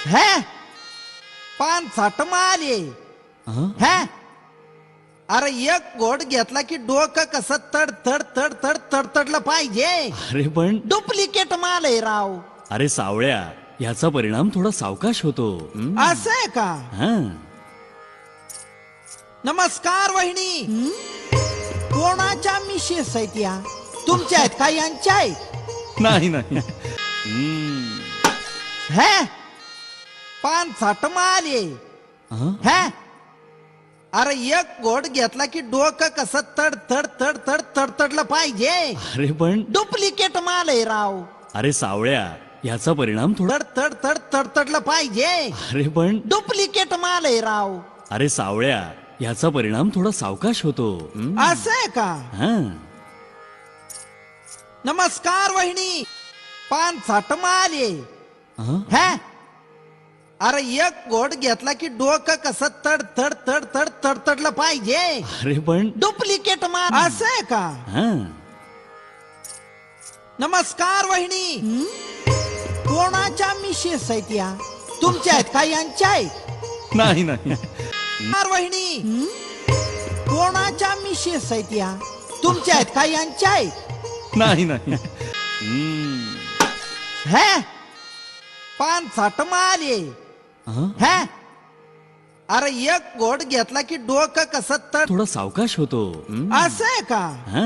है पान साठ माले है. अरे एक गोड घेतला की डोकं कसं तड तड तड तड तडतडलं पाहिजे. अरे पण डुप्लिकेट माल आहे राव. अरे सावळ्या, याचा परिणाम थोडा सावकाश होतो. असं आहे का? हा. नमस्कार वहिनी. कोणाच्या मिशेस आहेत या? तुमच्या आहेत का यांच्या आहेत? नाही नाही. है पान साठ माले है. अरे एक गोड घेतला की डोकं कसं तड तड तड तड तडतडलं पाहिजे. अरे पण डुप्लिकेट माल आहे राव. अरे सावळ्या, याचा परिणाम थोडा तड तड तड तडतडलं पाहिजे. अरे पण डुप्लिकेट माल आहे राव. अरे सावळ्या, याचा परिणाम थोडा सावकाश होतो. असं आहे का? हा. नमस्कार वहिनी. पान साठ माले हा? है. अरे एक गोड घेतला की डोकं कसं तड तड तड तड तडतडलं पाहिजे. अरे पण डुप्लिकेट माल. असं आहे का? हा. नमस्कार वहिनी. कोणाच्या मिशेस आहेत या? तुमच्या आहेत का यांच्या आहेत? नाही नाही. नमस्कार वहिनी. कोणाच्या मिशेस आहेत या? तुमच्या आहेत का यांच्या आहेत? नाही नाही. है पान साठ माले है. अरे एक गोड घेतला की डोकं कसं तड. थोडा सावकाश होतो. असं आहे का? हा.